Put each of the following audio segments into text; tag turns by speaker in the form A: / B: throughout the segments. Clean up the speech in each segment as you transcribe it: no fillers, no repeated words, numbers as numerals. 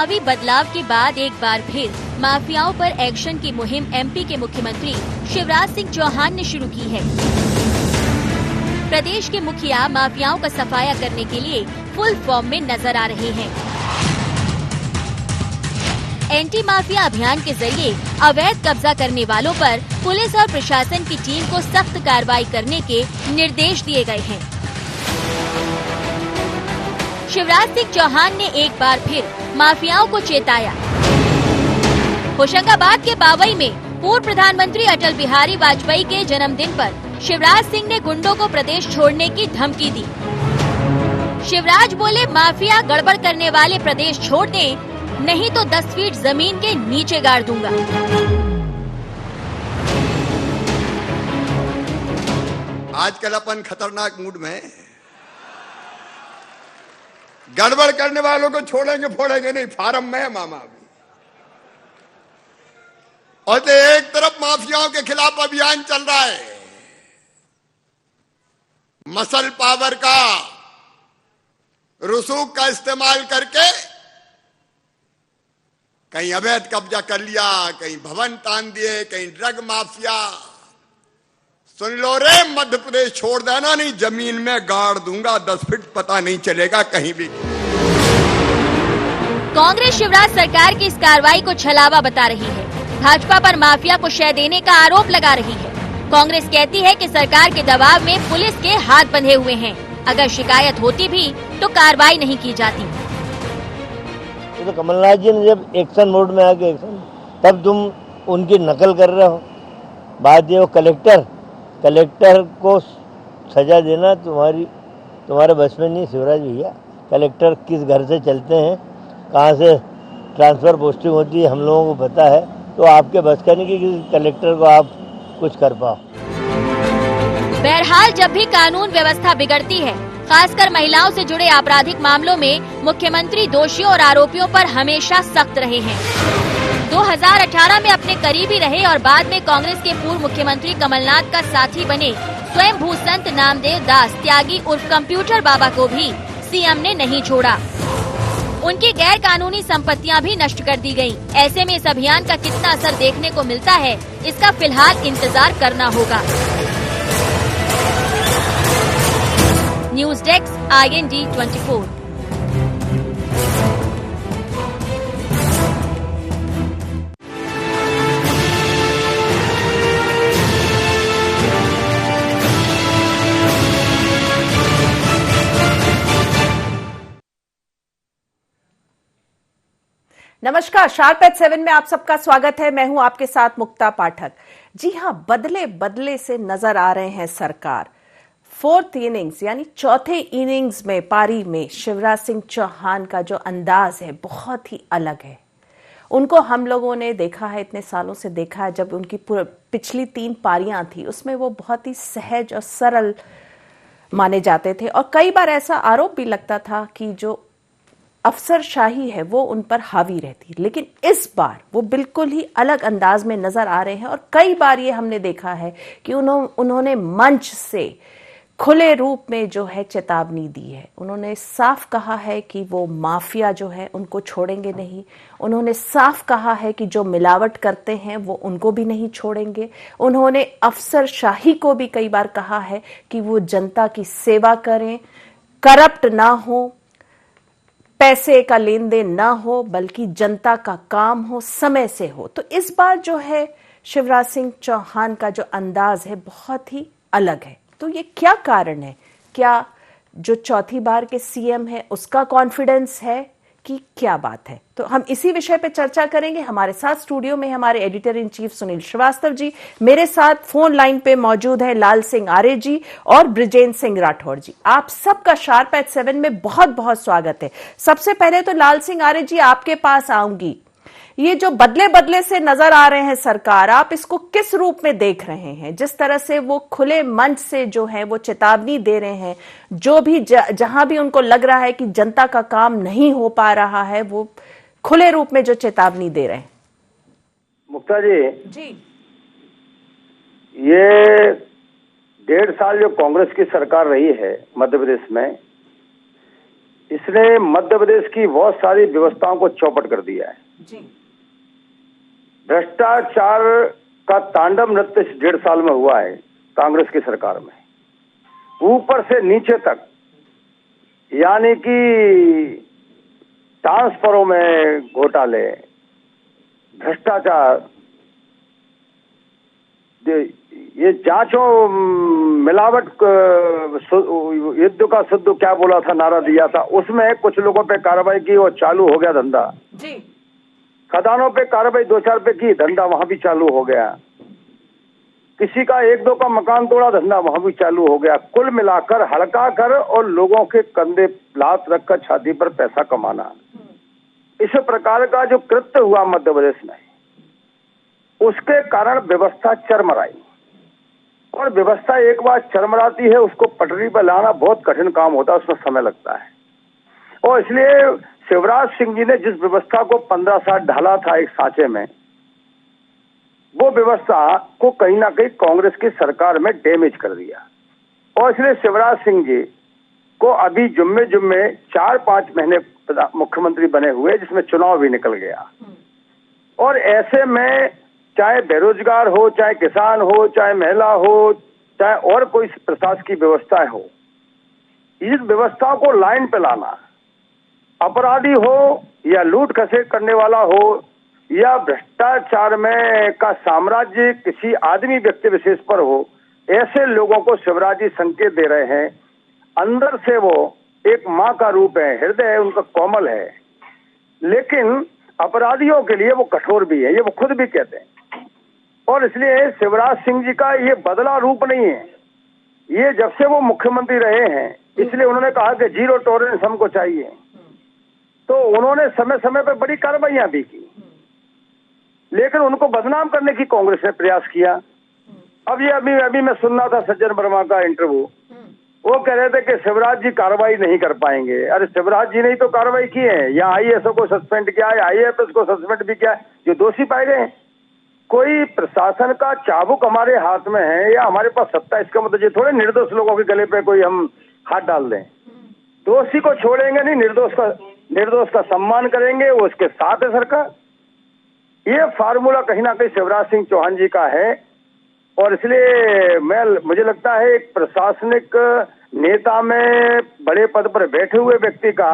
A: चुनावी बदलाव के बाद एक बार फिर माफियाओं पर एक्शन की मुहिम एमपी के मुख्यमंत्री शिवराज सिंह चौहान ने शुरू की है। प्रदेश के मुखिया माफियाओं का सफाया करने के लिए फुल फॉर्म में नजर आ रहे हैं। एंटी माफिया अभियान के जरिए अवैध कब्जा करने वालों पर पुलिस और प्रशासन की टीम को सख्त कार्रवाई करने के निर्देश दिए गए हैं। शिवराज सिंह चौहान ने एक बार फिर माफियाओं को चेताया। होशंगाबाद के बावई में पूर्व प्रधानमंत्री अटल बिहारी वाजपेयी के जन्मदिन पर शिवराज सिंह ने गुंडों को प्रदेश छोड़ने की धमकी दी। शिवराज बोले, माफिया गड़बड़ करने वाले प्रदेश छोड़ दें, नहीं तो 10 फीट जमीन के नीचे गाड़ दूंगा।
B: आजकल अपन खतरनाक मूड में, गड़बड़ करने वालों को छोड़ेंगे फोड़ेंगे नहीं, फार्म में है मामा अभी। और तो एक तरफ माफियाओं के खिलाफ अभियान चल रहा है, मसल पावर का, रसूख का इस्तेमाल करके कहीं अवैध कब्जा कर लिया, कहीं भवन तान दिए, कहीं ड्रग माफिया। सुन लो रे, मध्य प्रदेश छोड़ देना नहीं, जमीन में गाड़ दूंगा, 10 फीट पता नहीं चलेगा कहीं भी।
A: कांग्रेस शिवराज सरकार की इस कार्रवाई को छलावा बता रही है। भाजपा पर माफिया को शय देने का आरोप लगा रही है। कांग्रेस कहती है कि सरकार के दबाव में पुलिस के हाथ बंधे हुए हैं। अगर शिकायत होती भी तो कार्रवाई नहीं की जाती।
C: तो कमलनाथ जी ने जब एक्शन मोड में आके एक्शन, तब तुम उनकी नकल कर रहे हो। बात ये, वो कलेक्टर को सजा देना तुम्हारे बस में नहीं शिवराज भैया। कलेक्टर किस घर से चलते हैं, कहाँ से ट्रांसफर पोस्टिंग होती है, हम लोगों को पता है। तो आपके बस का नहीं कि किसी कलेक्टर को आप कुछ कर पाओ।
A: बहरहाल जब भी कानून व्यवस्था बिगड़ती है, खासकर महिलाओं से जुड़े आपराधिक मामलों में, मुख्यमंत्री दोषियों और आरोपियों पर हमेशा सख्त रहे हैं। 2018 में अपने करीबी रहे और बाद में कांग्रेस के पूर्व मुख्यमंत्री कमलनाथ का साथी बने स्वयं भूसंत नामदेव दास त्यागी उर्फ कंप्यूटर बाबा को भी सीएम ने नहीं छोड़ा। उनकी गैर कानूनी संपत्तियां भी नष्ट कर दी गयी। ऐसे में इस अभियान का कितना असर देखने को मिलता है, इसका फिलहाल इंतजार करना होगा। News desk IND 24।
D: नमस्कार, शार्प एट 7 में आप सबका स्वागत है। मैं हूं आपके साथ मुक्ता पाठक। जी हां, बदले से नजर आ रहे हैं सरकार। 4th इनिंग्स यानी चौथे इनिंग्स में, पारी में शिवराज सिंह चौहान का जो अंदाज है बहुत ही अलग है। उनको हम लोगों ने देखा है, इतने सालों से देखा है। जब उनकी पिछली 3 पारियां थी उसमें वो बहुत ही सहज और सरल माने जाते थे और कई बार ऐसा आरोप भी लगता था कि जो अफसरशाही है वो उन पर हावी रहती। लेकिन इस बार वो बिल्कुल ही अलग अंदाज में नजर आ रहे हैं और कई बार ये हमने देखा है कि उन्होंने मंच से खुले रूप में जो है चेतावनी दी है। उन्होंने साफ कहा है कि वो माफिया जो है उनको छोड़ेंगे नहीं। उन्होंने साफ कहा है कि जो मिलावट करते हैं वो उनको भी नहीं छोड़ेंगे। उन्होंने अफसरशाही को भी कई बार कहा है कि वो जनता की सेवा करें, करप्ट ना हो, पैसे का लेन देन ना हो, बल्कि जनता का काम हो, समय से हो। तो इस बार जो है शिवराज सिंह चौहान का जो अंदाज है बहुत ही अलग है। तो ये क्या कारण है? क्या जो चौथी बार के सीएम है उसका कॉन्फिडेंस है कि क्या बात है? तो हम इसी विषय पे चर्चा करेंगे। हमारे साथ स्टूडियो में हमारे editor in chief Sunil Srivastava ji, मेरे साथ फोन लाइन पे मौजूद है लाल सिंह आर्य जी और ब्रिजेंद्र सिंह राठौड़ जी। आप सबका शार्प एट 7 में बहुत बहुत स्वागत है। सबसे पहले तो लाल सिंह आर्य जी आपके पास आऊंगी। ये जो बदले से नजर आ रहे हैं सरकार, आप इसको किस रूप में देख रहे हैं? जिस तरह से वो खुले मंच से जो है वो चेतावनी दे रहे हैं, जो भी जहां भी उनको लग रहा है कि जनता का काम नहीं हो पा रहा है, वो खुले रूप में जो चेतावनी दे रहे हैं।
C: मुक्ता जी,
D: ये
C: 1.5 साल जो कांग्रेस की सरकार रही है मध्य प्रदेश में,
E: इसने मध्य प्रदेश की बहुत सारी व्यवस्थाओं को चौपट कर दिया है
D: जी।
E: भ्रष्टाचार का तांडव नृत्य इस 1.5 साल में हुआ है कांग्रेस की सरकार में, ऊपर से नीचे तक, यानी कि ट्रांसफरों में घोटाले, भ्रष्टाचार, ये जांचों, मिलावट, युद्ध का शुद्ध क्या बोला था, नारा दिया था, उसमें कुछ लोगों पे कार्रवाई की और चालू हो गया धंधा
D: जी।
E: खदानों पे कार्रवाई 2-4 पे की, धंधा वहां भी चालू हो गया। किसी का 1-2 का मकान तोड़ा, धंधा वहां भी चालू हो गया। कुल मिलाकर हड़का कर और लोगों के कंधे लात रखकर छाती पर पैसा कमाना, इस प्रकार का जो कृत्य हुआ मध्य प्रदेश में, उसके कारण व्यवस्था चरमराई। और व्यवस्था एक बार चरमराती है, उसको पटरी पर लाना बहुत कठिन काम होता है, उसमें समय लगता है। और इसलिए शिवराज सिंह जी ने जिस व्यवस्था को 15 साल ढाला था एक सांचे में, वो व्यवस्था को कहीं ना कहीं कांग्रेस की सरकार में डैमेज कर दिया। और इसलिए शिवराज सिंह जी को अभी जुम्मे 4-5 महीने मुख्यमंत्री बने हुए, जिसमें चुनाव भी निकल गया। और ऐसे में चाहे बेरोजगार हो, चाहे किसान हो, चाहे महिला हो, चाहे और कोई प्रशासकीय व्यवस्था हो, इस व्यवस्था को लाइन पे लाना, अपराधी हो या लूट खसेट करने वाला हो या भ्रष्टाचार में का साम्राज्य किसी आदमी व्यक्ति विशेष पर हो, ऐसे लोगों को शिवराज जी संकेत दे रहे हैं। अंदर से वो एक माँ का रूप है, हृदय है उनका कोमल है, लेकिन अपराधियों के लिए वो कठोर भी है, ये वो खुद भी कहते हैं। और इसलिए शिवराज सिंह जी का ये बदला रूप नहीं है, ये जब से वो मुख्यमंत्री रहे हैं, इसलिए उन्होंने कहा कि 0 टॉलरेंस हमको चाहिए। तो उन्होंने समय समय पर बड़ी कार्रवाइयां भी की, लेकिन उनको बदनाम करने की कांग्रेस ने प्रयास किया। अब ये अभी मैं सुन रहा था सज्जन वर्मा का इंटरव्यू, वो कह रहे थे कि शिवराज जी कार्रवाई नहीं कर पाएंगे। अरे शिवराज जी ने ही तो कार्रवाई की है, या आईएएस को सस्पेंड किया है, आईएएस को सस्पेंड भी किया है, जो दोषी पाए गए हैं। कोई प्रशासन का चाबुक हमारे हाथ में है या हमारे पास सत्ता, इसका मतलब ये थोड़े निर्दोष लोगों के गले पे कोई हम हाथ डाल दें। दोषी को छोड़ेंगे नहीं, निर्दोष का सम्मान करेंगे, वो उसके साथ है सरकार। ये फार्मूला कहीं ना कहीं शिवराज सिंह चौहान जी का है। और इसलिए मुझे लगता है एक प्रशासनिक नेता में बड़े पद पर बैठे हुए व्यक्ति का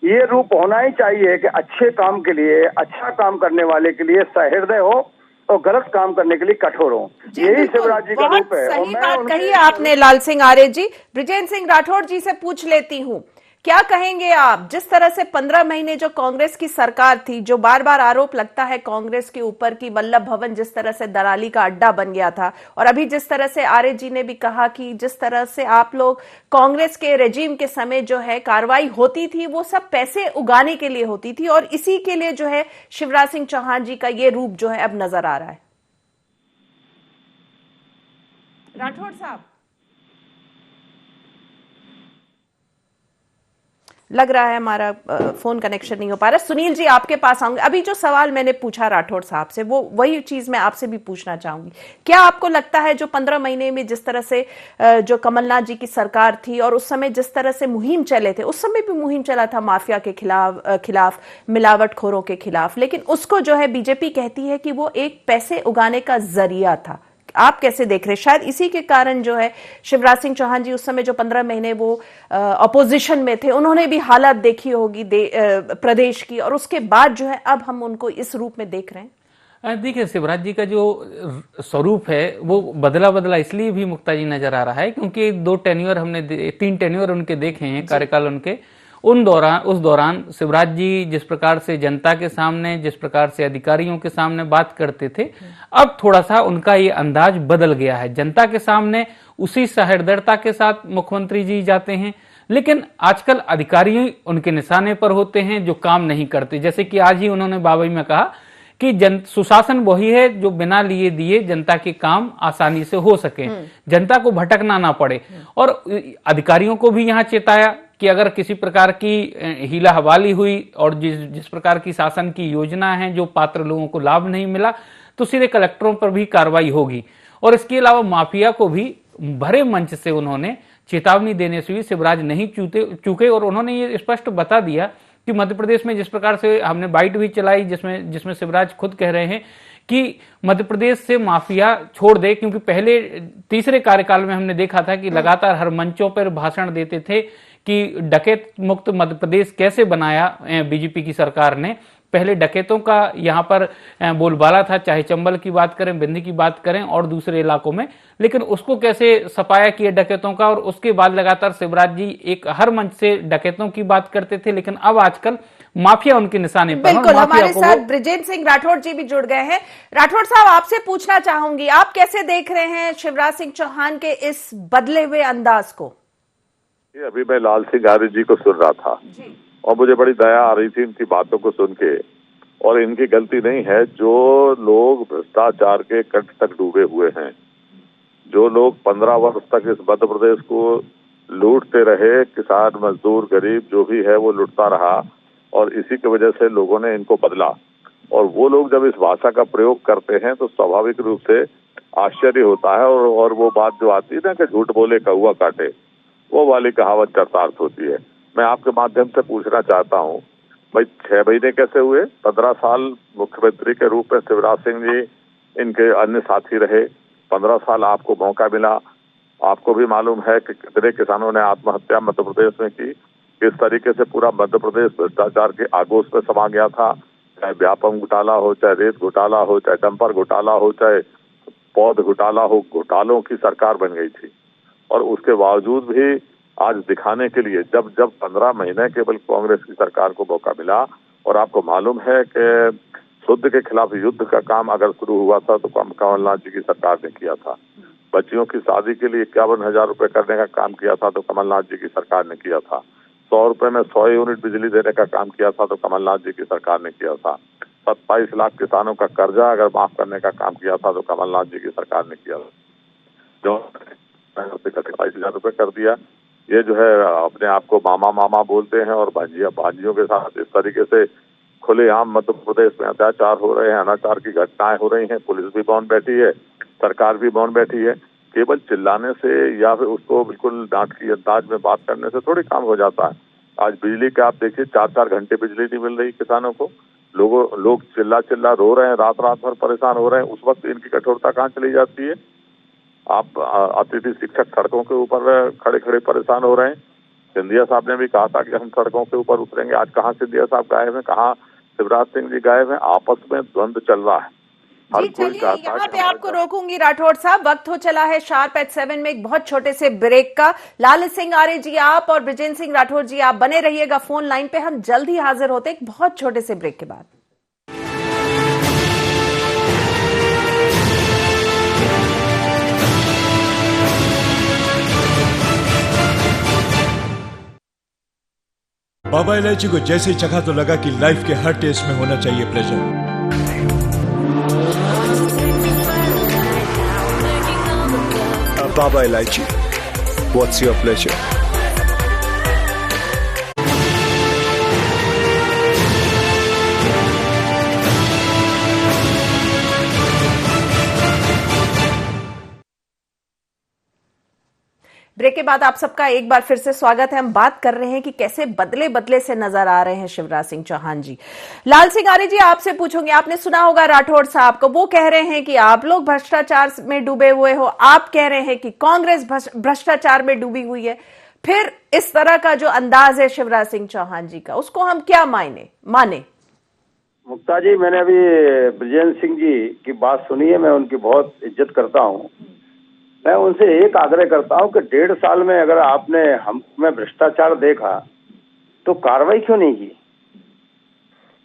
E: ये रूप होना ही चाहिए कि अच्छे काम के लिए, अच्छा काम करने वाले के लिए सहृदय हो और गलत काम करने के लिए कठोर हो। यही शिवराज जी का रूप है।
D: सही बात कही आपने लाल सिंह आर्य जी। बृजेंद्र सिंह राठौड़ जी से पूछ लेती हूँ, क्या कहेंगे आप, जिस तरह से 15 महीने जो कांग्रेस की सरकार थी, जो बार बार आरोप लगता है कांग्रेस के ऊपर कि वल्लभ भवन जिस तरह से दलाली का अड्डा बन गया था, और अभी जिस तरह से आर्य जी ने भी कहा कि जिस तरह से आप लोग कांग्रेस के रेजिम के समय जो है कार्रवाई होती थी वो सब पैसे उगाने के लिए होती थी, और इसी के लिए जो है शिवराज सिंह चौहान जी का ये रूप जो है अब नजर आ रहा है। राठौड़ साहब, लग रहा है हमारा फोन कनेक्शन नहीं हो पा रहा। सुनील जी आपके पास आऊंगे। अभी जो सवाल मैंने पूछा राठौड़ साहब से, वो वही चीज मैं आपसे भी पूछना चाहूंगी। क्या आपको लगता है जो 15 महीने में जिस तरह से जो कमलनाथ जी की सरकार थी और उस समय जिस तरह से मुहिम चले थे, उस समय भी मुहिम चला था माफिया के खिलाफ, मिलावटखोरों के खिलाफ, लेकिन उसको जो है बीजेपी कहती है कि वो एक पैसे उगाने का जरिया था। आप कैसे देख रहे हैं? शायद इसी के कारण जो है शिवराज सिंह चौहान जी उस समय जो 15 महीने वो अपोजिशन में थे, उन्होंने भी हालात देखी होगी प्रदेश की, और उसके बाद जो है अब हम उनको इस रूप में देख रहे हैं।
F: देखिए, शिवराज जी का जो स्वरूप है वो बदला इसलिए भी मुक्ता जी नजर आ रहा है क्योंकि 3 टेन्योर उनके देखे हैं, कार्यकाल उनके। उस दौरान शिवराज जी जिस प्रकार से जनता के सामने, जिस प्रकार से अधिकारियों के सामने बात करते थे, अब थोड़ा सा उनका ये अंदाज बदल गया है। जनता के सामने उसी सहृदयता के साथ मुख्यमंत्री जी जाते हैं, लेकिन आजकल अधिकारी उनके निशाने पर होते हैं जो काम नहीं करते। जैसे कि आज ही उन्होंने बाबई में कहा कि सुशासन वही है जो बिना लिए दिए जनता के काम आसानी से हो सके, जनता को भटकना ना पड़े। और अधिकारियों को भी यहाँ चेताया कि अगर किसी प्रकार की हीला हवाली हुई और जिस प्रकार की शासन की योजना है जो पात्र लोगों को लाभ नहीं मिला, तो सीधे कलेक्टरों पर भी कार्रवाई होगी। और इसके अलावा माफिया को भी भरे मंच से उन्होंने चेतावनी देने से भी शिवराज नहीं चूके और उन्होंने ये स्पष्ट बता दिया कि मध्य प्रदेश में जिस प्रकार से हमने बाइट भी चलाई जिसमें शिवराज खुद कह रहे हैं कि मध्य प्रदेश से माफिया छोड़ दे, क्योंकि पहले तीसरे कार्यकाल में हमने देखा था कि लगातार हर मंचों पर भाषण देते थे कि डकैत मुक्त मध्य प्रदेश कैसे बनाया बीजेपी की सरकार ने। पहले डकैतों का यहाँ पर बोलबाला था, चाहे चंबल की बात करें, बिंदी की बात करें और दूसरे इलाकों में, लेकिन उसको कैसे सफाया किया डकैतों का। और उसके बाद लगातार शिवराज जी एक हर मंच से डकैतों की बात करते थे, लेकिन अब आजकल माफिया उनके निशाने पर।
D: बिल्कुल, हमारे साथ ब्रिजेंद्र सिंह राठौड़ जी भी जुड़ गए हैं। राठौड़ साहब, आपसे पूछना चाहूंगी, आप कैसे देख रहे हैं शिवराज सिंह चौहान के इस बदले हुए अंदाज को?
G: अभी मैं लाल सिंह आर्य जी को सुन रहा था और मुझे बड़ी दया आ रही थी इनकी बातों को सुन के। और इनकी गलती नहीं है, जो लोग भ्रष्टाचार के कट तक डूबे हुए हैं, जो लोग 15 वर्ष तक इस मध्य प्रदेश को लूटते रहे, किसान मजदूर गरीब जो भी है वो लूटता रहा और इसी की वजह से लोगों ने इनको बदला। और वो लोग जब इस भाषा का प्रयोग करते हैं तो स्वाभाविक रूप से आश्चर्य होता है और वो बात जो आती है ना कि झूठ बोले कौवा काटे, वो वाली कहावत चरितार्थ होती है। मैं आपके माध्यम से पूछना चाहता हूँ, भाई 6 महीने कैसे हुए? 15 साल मुख्यमंत्री के रूप में शिवराज सिंह जी इनके अन्य साथी रहे, 15 साल आपको मौका मिला। आपको भी मालूम है कि कितने किसानों ने आत्महत्या मध्य प्रदेश में की, किस तरीके से पूरा मध्य प्रदेश भ्रष्टाचार के आगोश में समा गया था। चाहे व्यापम घोटाला हो, चाहे रेत घोटाला हो, चाहे डंपर घोटाला हो, चाहे पौध घोटाला हो, घोटालों की सरकार बन गई थी। और उसके बावजूद भी आज दिखाने के लिए जब 15 महीने केवल कांग्रेस की सरकार को मौका मिला, और आपको मालूम है कि शुद्ध के खिलाफ युद्ध का काम अगर शुरू हुआ था तो कमलनाथ जी की सरकार ने किया था। बच्चियों की शादी के लिए 51,000 रुपए करने का काम किया था तो कमलनाथ जी की सरकार ने किया था। 100 रुपए में 100 यूनिट बिजली देने का काम किया था तो कमलनाथ जी की सरकार ने किया था। 27 लाख किसानों का कर्जा अगर माफ करने का काम किया था तो कमलनाथ जी की सरकार ने किया था। जो 27,000 रुपए कर दिया, ये जो है अपने आप को मामा बोलते हैं और भांजियों के साथ इस तरीके से खुलेआम मध्य प्रदेश में अत्याचार हो रहे हैं, अनाचार की घटनाएं हो रही हैं। पुलिस भी मौन बैठी है, सरकार भी मौन बैठी है। केवल चिल्लाने से या फिर उसको बिल्कुल डांट की अंदाज में बात करने से थोड़ी काम हो जाता है। आज बिजली के आप देखिए 4-4 घंटे बिजली नहीं मिल रही किसानों को, लोग चिल्ला रो रहे हैं, रात भर परेशान हो रहे हैं। उस वक्त इनकी कठोरता कहाँ चली जाती है? आप अतिथि शिक्षक सड़कों के ऊपर खड़े परेशान हो रहे हैं। सिंधिया साहब ने भी कहा था कि हम सड़कों के ऊपर उतरेंगे। आज कहाँ सिंधिया साहब गायब हैं, कहाँ शिवराज सिंह जी गायब हैं? आपस में द्वंद्व चल रहा है।
D: जी चलिए, यहाँ पे आपको रोकूंगी राठौड़ साहब, वक्त हो चला है शार्प एट 7 में एक बहुत छोटे से ब्रेक का। लाल सिंह आर्य जी आप और ब्रिजेंद्र सिंह राठौड़ जी आप बने रहिएगा फोन लाइन पे, हम जल्द ही हाजिर होते एक बहुत छोटे से ब्रेक के बाद।
H: बाबा इलायची को जैसे चखा तो लगा कि लाइफ के हर टेस्ट में होना चाहिए प्लेजर। बाबा इलायची, व्हाट्स योर प्लेजर?
D: ब्रेक के बाद आप सबका एक बार फिर से स्वागत है। हम बात कर रहे हैं कि कैसे बदले से नजर आ रहे हैं शिवराज सिंह चौहान जी। लाल सिंह आर्य जी आपसे पूछूंगे, आपने सुना होगा राठौड़ साहब को, वो कह रहे हैं कि आप लोग भ्रष्टाचार में डूबे हुए हो, आप कह रहे हैं कि कांग्रेस भ्रष्टाचार में डूबी हुई है। फिर इस तरह का जो अंदाज है शिवराज सिंह चौहान जी का, उसको हम क्या माने?
E: मुक्ता जी, मैंने अभी ब्रिजेंद्र सिंह जी की बात सुनी है, मैं उनकी बहुत इज्जत करता हूँ। मैं उनसे एक आग्रह करता हूं कि 1.5 साल में अगर आपने हम में भ्रष्टाचार देखा तो कार्रवाई क्यों नहीं की?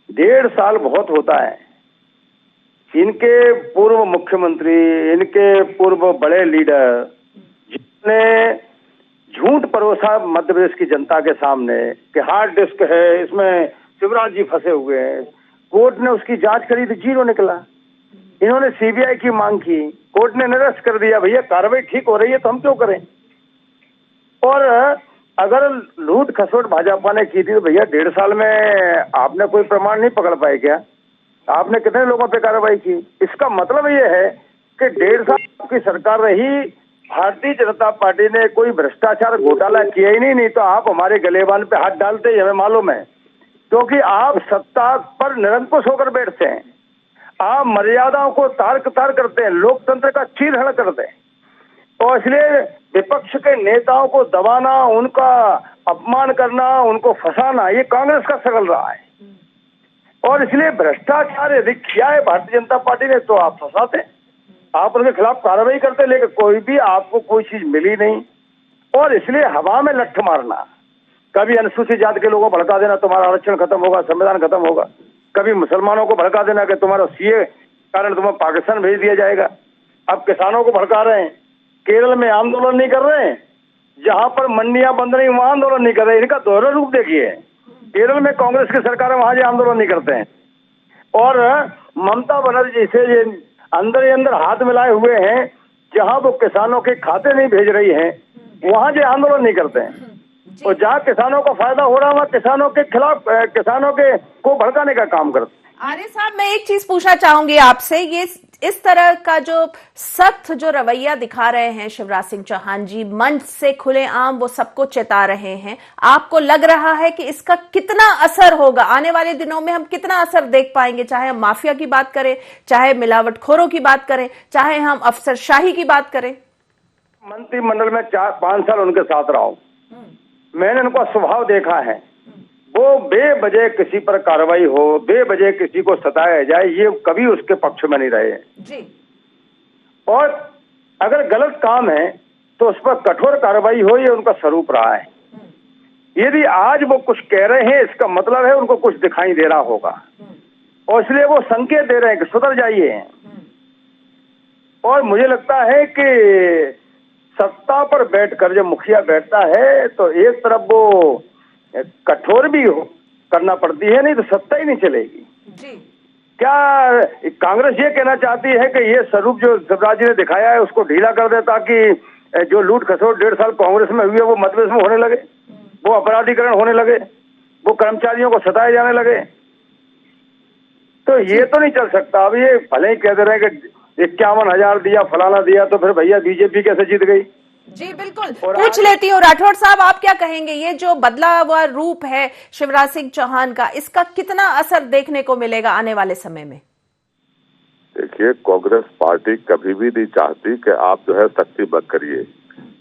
E: 1.5 साल बहुत होता है। इनके पूर्व मुख्यमंत्री, इनके पूर्व बड़े लीडर जिन्होंने झूठ परोसा मध्य प्रदेश की जनता के सामने कि हार्ड डिस्क है, इसमें शिवराज जी फंसे हुए हैं, कोर्ट ने उसकी जांच करी तो 0 निकला। इन्होंने सीबीआई की मांग की, कोर्ट ने निरस्त कर दिया। भैया कार्रवाई ठीक हो रही है तो हम क्यों करें? और अगर लूट खसोट भाजपा ने की थी तो भैया 1.5 साल में आपने कोई प्रमाण नहीं पकड़ पाए क्या? आपने कितने लोगों पे कार्रवाई की? इसका मतलब ये है कि 1.5 साल की सरकार रही, भारतीय जनता पार्टी ने कोई भ्रष्टाचार घोटाला किया ही नहीं तो आप हमारे गलेबान पे हाथ डालते ही हमें मालूम है, क्योंकि आप सत्ता पर निरंकुश होकर बैठते हैं, आप मर्यादाओं को तार करते हैं, लोकतंत्र का चीरहरण करते हैं, तो इसलिए विपक्ष के नेताओं को दबाना, उनका अपमान करना, उनको फंसाना, ये कांग्रेस का शगल रहा है। और इसलिए भ्रष्टाचार यदि किया है भारतीय जनता पार्टी ने तो आप फंसाते, आप उनके खिलाफ कार्रवाई करते, लेकिन कोई भी आपको कोई चीज मिली नहीं। और इसलिए हवा में लठ मारना, कभी अनुसूचित जाति के लोगों को भड़का देना तुम्हारा आरक्षण खत्म होगा, संविधान खत्म होगा, कभी मुसलमानों को भड़का देना कि तुम्हारा सीए कारण तुम्हें पाकिस्तान भेज दिया जाएगा। अब किसानों को भड़का रहे हैं, केरल में आंदोलन नहीं कर रहे हैं, जहां पर मंडियां बंद नहीं वहां आंदोलन नहीं कर रहे। इनका दोहरा रूप देखिए, केरल में कांग्रेस की सरकार है, वहां ये आंदोलन नहीं करते हैं, और ममता बनर्जी से ये अंदर ही अंदर हाथ मिलाए हुए हैं, जहां वो किसानों के खाते नहीं भेज रही हैं, वहां ये आंदोलन नहीं करते हैं। और जहां किसानों को फायदा हो रहा है वहां किसानों के खिलाफ, किसानों के को भड़काने का काम करते हैं।
D: आर्य साहब, मैं एक चीज पूछना चाहूंगी आपसे, ये इस तरह का जो सख्त जो रवैया दिखा रहे हैं शिवराज सिंह चौहान जी, मंच से खुलेआम वो सबको चेता रहे हैं, आपको लग रहा है कि इसका कितना असर होगा आने वाले दिनों में? हम कितना असर देख पाएंगे, चाहे हम माफिया की बात करें, चाहे मिलावटखोरों की बात करें, चाहे हम अफसरशाही की बात करें?
E: मंत्रिमंडल में 4-5 साल उनके साथ रहा हूं, मैंने उनका स्वभाव देखा है। वो बेवजह किसी पर कार्रवाई हो, बेवजह किसी को सताया जाए, ये कभी उसके पक्ष में नहीं रहे
D: जी।
E: और अगर गलत काम है तो उस पर कठोर कार्रवाई हो, ये उनका स्वरूप रहा है। यदि आज वो कुछ कह रहे हैं इसका मतलब है उनको कुछ दिखाई दे रहा होगा, और इसलिए वो संकेत दे रहे हैं कि सुधर जाइए। और मुझे लगता है कि सत्ता पर बैठकर जब मुखिया बैठता है तो एक तरफ वो कठोर भी करना पड़ती है, नहीं तो सत्ता ही नहीं चलेगी
D: जी।
E: क्या कांग्रेस ये कहना चाहती है कि ये स्वरूप जो शिवराज जी ने दिखाया है उसको ढीला कर दे, ताकि जो लूट खसोट 1.5 साल कांग्रेस में हुई है वो मध्यप्रदेश में होने लगे, वो अपराधीकरण होने लगे, वो कर्मचारियों को सताए जाने लगे? तो ये तो नहीं चल सकता। अब ये भले ही कह दे रहे हैं कि 51,000 दिया, फलाना दिया, तो फिर भैया बीजेपी कैसे जीत गई?
D: जी बिल्कुल, पूछ लेती हूँ राठौड़ साहब, आप क्या कहेंगे, ये जो बदला हुआ रूप है शिवराज सिंह चौहान का, इसका कितना असर देखने को मिलेगा आने वाले समय में?
G: देखिए, कांग्रेस पार्टी कभी भी नहीं चाहती कि आप जो है सख्ती मत करिए।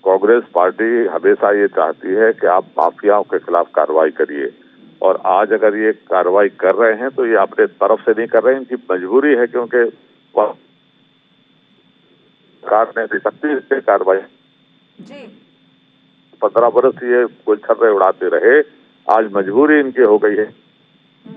G: कांग्रेस पार्टी हमेशा ये चाहती है कि आप माफियाओं के खिलाफ कार्रवाई करिए, और आज अगर ये कार्रवाई कर रहे हैं तो ये अपने तरफ से नहीं कर रहे हैं, इनकी मजबूरी है, क्योंकि सरकार ने सख्ती से कार्रवाई
D: जी
G: 15 बरस ये गुलछर्रे उड़ाते रहे, आज मजबूरी इनकी हो गई है,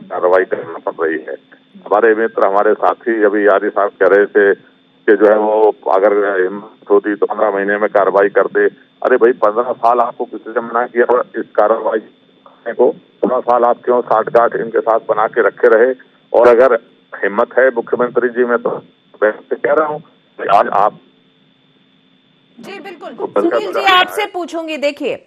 G: कार्रवाई करना पड़ रही है। हमारे मित्र, हमारे साथी अभी आर्य साहब कह रहे थे कि जो है वो अगर हिम्मत होती तो 15 महीने में कार्रवाई करते। अरे भाई, 15 साल आपको किसी से मना किया और इस कार्रवाई करने को? 15 साल आप क्यों साठगांठ इनके साथ बना के रखे रहे? और अगर हिम्मत है मुख्यमंत्री जी में तो मैं कह रहा हूँ आज आप
D: जी बिल्कुल। सुनील जी, आपसे पूछूंगी, देखिए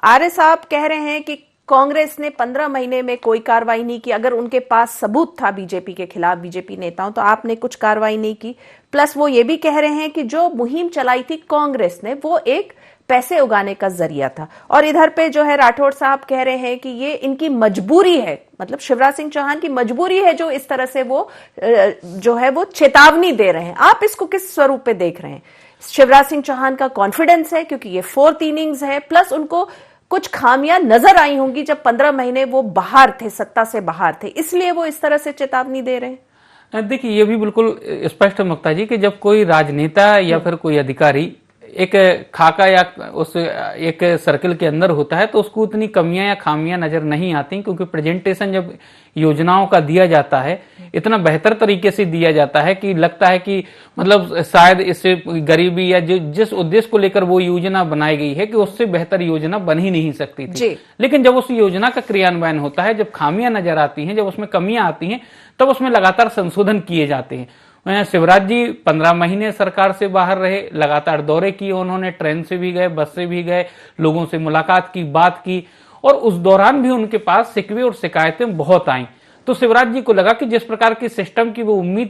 D: आर्य साहब कह रहे हैं कि कांग्रेस ने 15 महीने में कोई कार्रवाई नहीं की, अगर उनके पास सबूत था बीजेपी के खिलाफ, बीजेपी नेताओं, तो आपने कुछ कार्रवाई नहीं की। प्लस वो ये भी कह रहे हैं कि जो मुहिम चलाई थी कांग्रेस ने वो एक पैसे उगाने का जरिया था। और इधर पे जो है राठौड़ साहब कह रहे हैं कि ये इनकी मजबूरी है, मतलब शिवराज सिंह चौहान की मजबूरी है जो इस तरह से वो जो है वो चेतावनी दे रहे हैं। आप इसको किस स्वरूप पे देख रहे हैं? शिवराज सिंह चौहान का कॉन्फिडेंस है क्योंकि ये 4th इनिंग्स है, प्लस उनको कुछ खामियां नजर आई होंगी जब 15 महीने वो बाहर थे, सत्ता से बाहर थे, इसलिए वो इस तरह से चेतावनी दे रहे हैं।
F: देखिए, ये भी बिल्कुल स्पष्ट मुक्ता जी कि जब कोई राजनेता या फिर कोई अधिकारी एक खाका या उस एक सर्कल के अंदर होता है तो उसको उतनी कमियां या खामियां नजर नहीं आती, क्योंकि प्रेजेंटेशन जब योजनाओं का दिया जाता है इतना बेहतर तरीके से दिया जाता है कि लगता है कि मतलब शायद इससे गरीबी या जिस उद्देश्य को लेकर वो योजना बनाई गई है कि उससे बेहतर योजना बन ही नहीं सकती थी। लेकिन जब उस योजना का क्रियान्वयन होता है, जब खामियां नजर आती हैं, जब उसमें कमियां आती हैं, तब उसमें लगातार संशोधन किए जाते हैं। शिवराज जी 15 महीने सरकार से बाहर रहे, लगातार दौरे किए उन्होंने, ट्रेन से भी गए, बस से भी गए, लोगों से मुलाकात की, बात की, और उस दौरान भी उनके पास शिकवे और शिकायतें बहुत आईं। तो शिवराज जी को लगा कि जिस प्रकार की सिस्टम की वो उम्मीद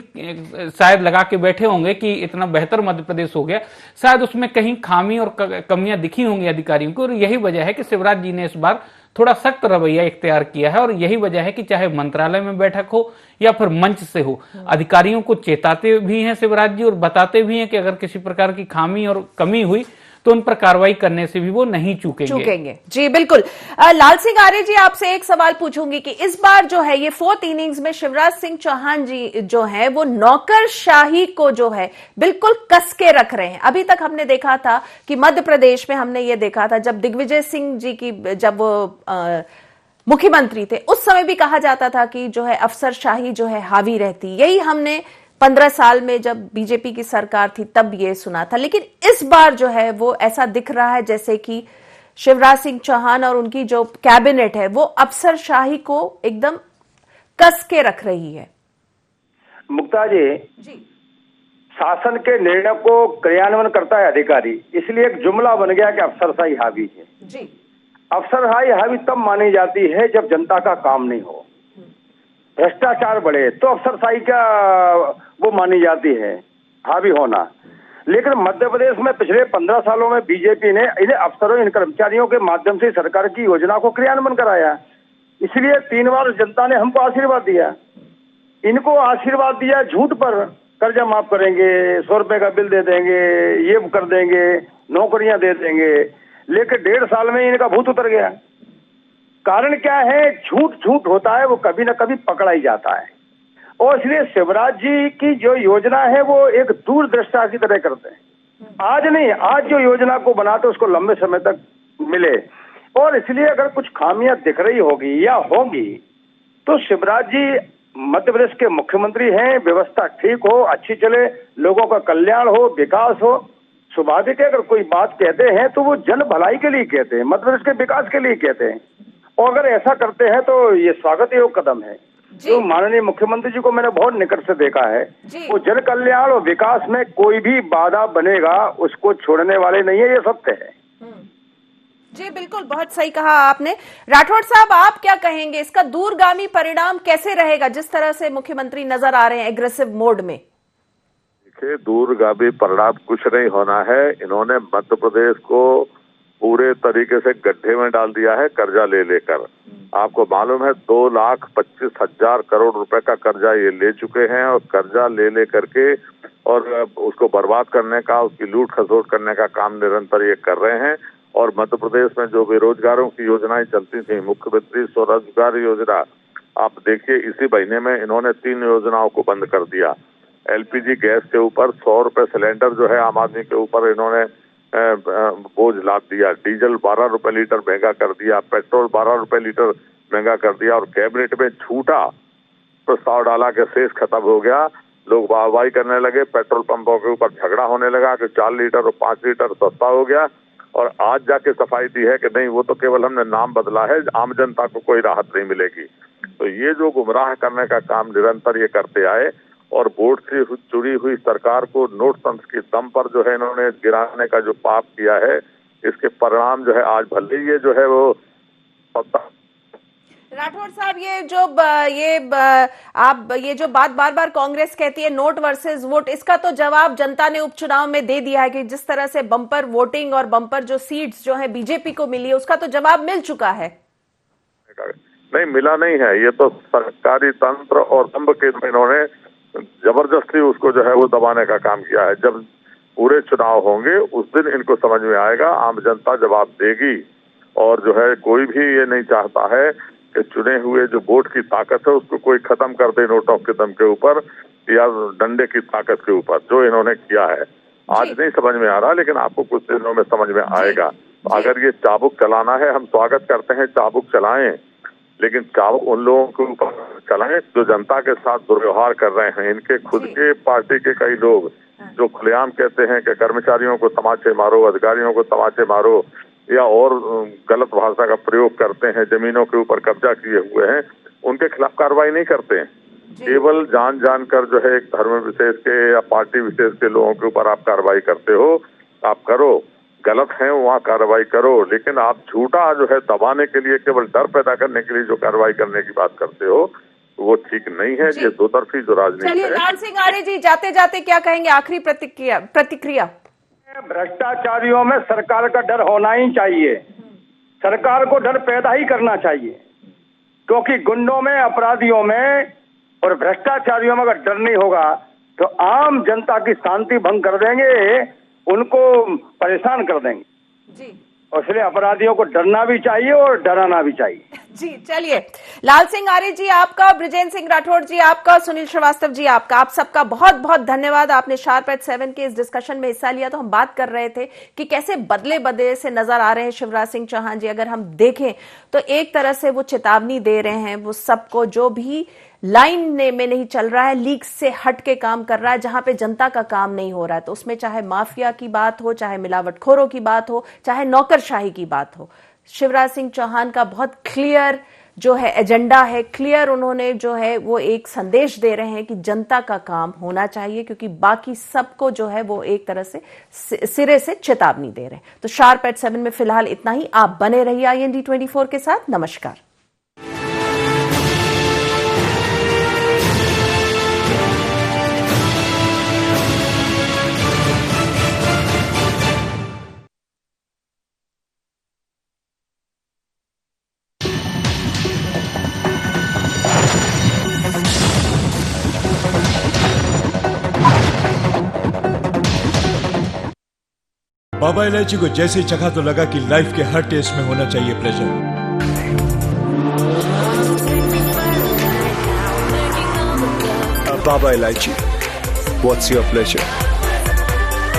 F: शायद लगा के बैठे होंगे कि इतना बेहतर मध्य प्रदेश हो गया, शायद उसमें कहीं खामी और कमियां दिखी होंगी अधिकारियों को, और यही वजह है कि शिवराज जी ने इस बार थोड़ा सख्त रवैया इख्तियार किया है। और यही वजह है कि चाहे मंत्रालय में बैठक हो या फिर मंच से हो, अधिकारियों को चेताते भी हैं शिवराज जी और बताते भी हैं कि अगर किसी प्रकार की खामी और कमी हुई तो उन पर कार्रवाई करने से भी वो नहीं चूकेंगे।
D: जी बिल्कुल। लाल सिंह आर्य जी, आपसे एक सवाल पूछूंगी कि इस बार जो है ये 4th इनिंग्स में शिवराज सिंह चौहान जी जो है वो नौकरशाही को जो है बिल्कुल कस के रख रहे हैं। अभी तक हमने देखा था कि मध्य प्रदेश में हमने ये देखा था जब दिग्विजय सिंह जी की जब वो मुख्यमंत्री थे उस समय भी कहा जाता था कि जो है अफसरशाही जो है हावी रहती। यही हमने 15 साल में जब बीजेपी की सरकार थी तब ये सुना था। लेकिन इस बार जो है वो ऐसा दिख रहा है जैसे कि शिवराज सिंह चौहान और उनकी जो कैबिनेट है वो अफसरशाही को एकदम कस के रख रही है।
E: मुक्ता जी, शासन के निर्णय को क्रियान्वयन करता है अधिकारी, इसलिए एक जुमला बन गया कि अफसरशाही हावी है।
D: जी,
E: अफसरशाही हावी तब मानी जाती है जब जनता का काम नहीं हो, भ्रष्टाचार बढ़े, तो अफसरशाही क्या वो मानी जाती है हावी होना। लेकिन मध्य प्रदेश में पिछले 15 सालों में बीजेपी ने इन्हें अफसरों, इन कर्मचारियों के माध्यम से सरकार की योजना को क्रियान्वयन कराया। इसलिए 3 बार जनता ने हमको आशीर्वाद दिया। इनको आशीर्वाद दिया झूठ पर, कर्जा माफ करेंगे, 100 रुपए का बिल दे देंगे, ये कर देंगे, नौकरियां दे देंगे, लेकिन 1.5 साल में इनका भूत उतर गया। कारण क्या है? झूठ होता है वो कभी ना कभी पकड़ा ही जाता है। और इसलिए शिवराज जी की जो योजना है वो एक दूरदृष्टा की तरह करते हैं। आज नहीं, आज जो योजना को बनाते उसको लंबे समय तक मिले। और इसलिए अगर कुछ खामियां दिख रही होगी या होंगी तो शिवराज जी मध्य प्रदेश के मुख्यमंत्री हैं, व्यवस्था ठीक हो, अच्छी चले, लोगों का कल्याण हो, विकास हो। स्वाभाविक है अगर कोई बात कहते हैं तो वो जन भलाई के लिए कहते हैं, मध्य प्रदेश के विकास के लिए कहते हैं। और अगर ऐसा करते हैं तो ये स्वागत योग्य कदम है। जो माननीय मुख्यमंत्री जी को मैंने बहुत निकट से देखा है, वो जन कल्याण और विकास में कोई भी बाधा बनेगा उसको छोड़ने वाले नहीं है, ये सत्य है।
D: जी बिल्कुल, बहुत सही कहा आपने। राठौड़ साहब, आप क्या कहेंगे, इसका दूरगामी परिणाम कैसे रहेगा जिस तरह से मुख्यमंत्री नजर आ रहे हैं एग्रेसिव मोड में?
G: देखिए, दूरगामी परिणाम कुछ नहीं होना है। इन्होंने मध्य प्रदेश को पूरे तरीके से गड्ढे में डाल दिया है कर्जा ले लेकर। आपको मालूम है 2,25,000 करोड़ रुपए का कर्जा ये ले चुके हैं और कर्जा ले ले करके और उसको बर्बाद करने का, उसकी लूट खसोट करने का काम निरंतर ये कर रहे हैं। और मध्य प्रदेश में जो बेरोजगारों की योजनाएं चलती थी, मुख्यमंत्री स्वरोजगार योजना, आप देखिए इसी महीने में इन्होंने 3 योजनाओं को बंद कर दिया। LPG गैस के ऊपर 100 रुपए सिलेंडर जो है आम आदमी के ऊपर इन्होंने बोझ लाद दिया। डीजल 12 रुपए लीटर महंगा कर दिया, पेट्रोल 12 रुपए लीटर महंगा कर दिया। और कैबिनेट में झूठा प्रस्ताव डाला कि सेस खत्म हो गया, लोग वाहवाही करने लगे, पेट्रोल पंपों के ऊपर झगड़ा होने लगा कि 4 लीटर और 5 लीटर सस्ता हो गया। और आज जाके सफाई दी है कि नहीं, वो तो केवल हमने नाम बदला है, आम जनता को कोई राहत नहीं मिलेगी। तो ये जो गुमराह करने का काम निरंतर ये करते आए और वोट से चुरी हुई सरकार को नोट तंत्र के दम पर जो है इन्होंने गिराने का जो पाप किया है, इसके परिणाम जो है आज भले ही ये जो है वो
D: राठौड़ साहब, ये जो बात बार बार कांग्रेस कहती है नोट वर्सेस वोट, इसका तो जवाब जनता ने उपचुनाव में दे दिया है कि जिस तरह से बम्पर वोटिंग और बम्पर जो सीट्स जो है बीजेपी को मिली है उसका तो जवाब मिल चुका है।
G: नहीं, मिला नहीं है। ये तो सरकारी तंत्र और दम्भ के इन्होंने जबरदस्ती उसको जो है वो दबाने का काम किया है। जब पूरे चुनाव होंगे उस दिन इनको समझ में आएगा, आम जनता जवाब देगी। और जो है कोई भी ये नहीं चाहता है कि चुने हुए जो वोट की ताकत है उसको कोई खत्म कर दे नोटों के दम के ऊपर या डंडे की ताकत के ऊपर, जो इन्होंने किया है। आज नहीं समझ में आ रहा, लेकिन आपको कुछ दिनों में समझ में आएगा। अगर ये चाबुक चलाना है, हम स्वागत करते हैं, चाबुक चलाएं, लेकिन चाबुक उन लोगों के ऊपर चलाएं जो जनता के साथ दुर्व्यवहार कर रहे हैं। इनके खुद के पार्टी के कई लोग जो खुलेआम कहते हैं कि कर्मचारियों को तमाचे मारो, अधिकारियों को तमाचे मारो, या और गलत भाषा का प्रयोग करते हैं, जमीनों के ऊपर कब्जा किए हुए हैं, उनके खिलाफ कार्रवाई नहीं करते हैं। केवल जान कर जो है एक धर्म विशेष के या पार्टी विशेष के लोगों के ऊपर आप कार्रवाई करते हो। आप करो, गलत है वहाँ कार्रवाई करो, लेकिन आप झूठा जो है दबाने के लिए, केवल डर पैदा करने के लिए जो कार्रवाई करने की बात करते हो, वो ठीक नहीं है। ये दो तरफी जो राजनीति
D: चलिए
G: है।
D: लाल सिंह आर्य जी, जाते जाते क्या कहेंगे, आखिरी प्रतिक्रिया।
E: भ्रष्टाचारियों में सरकार का डर होना ही चाहिए, सरकार को डर पैदा ही करना चाहिए, क्योंकि गुंडों में, अपराधियों में और भ्रष्टाचारियों में अगर डर नहीं होगा तो आम जनता की शांति भंग कर देंगे, उनको परेशान कर देंगे
D: जी।
E: और इसलिए अपराधियों को डरना भी चाहिए और डराना भी चाहिए
D: जी। चलिए लाल सिंह आर्य जी आपका, बृजेंद्र सिंह राठौड़ जी आपका, सुनील श्रीवास्तव जी आपका, आप सबका बहुत बहुत धन्यवाद। आपने शार्प एट 7 के इस डिस्कशन में हिस्सा लिया। तो हम बात कर रहे थे कि कैसे बदले बदले से नजर आ रहे हैं शिवराज सिंह चौहान जी। अगर हम देखें तो एक तरह से वो चेतावनी दे रहे हैं वो सबको, जो भी लाइन में नहीं चल रहा है, लीक से हट के काम कर रहा है, जहां पे जनता का काम नहीं हो रहा है, तो उसमें चाहे माफिया की बात हो, चाहे मिलावटखोरों की बात हो, चाहे नौकरशाही की बात हो, शिवराज सिंह चौहान का बहुत क्लियर जो है एजेंडा है, क्लियर उन्होंने जो है वो एक संदेश दे रहे हैं कि जनता का काम होना चाहिए, क्योंकि बाकी सबको जो है वो एक तरह से सिरे से चेतावनी दे रहे हैं। तो शार्प एट 7 में फिलहाल इतना ही। आप बने रहिए IND 24 के साथ। नमस्कार।
H: बाबा इलायची को जैसे चखा तो लगा कि लाइफ के हर टेस्ट में होना चाहिए pleasure.
I: Baba Ilaichi, what's your pleasure?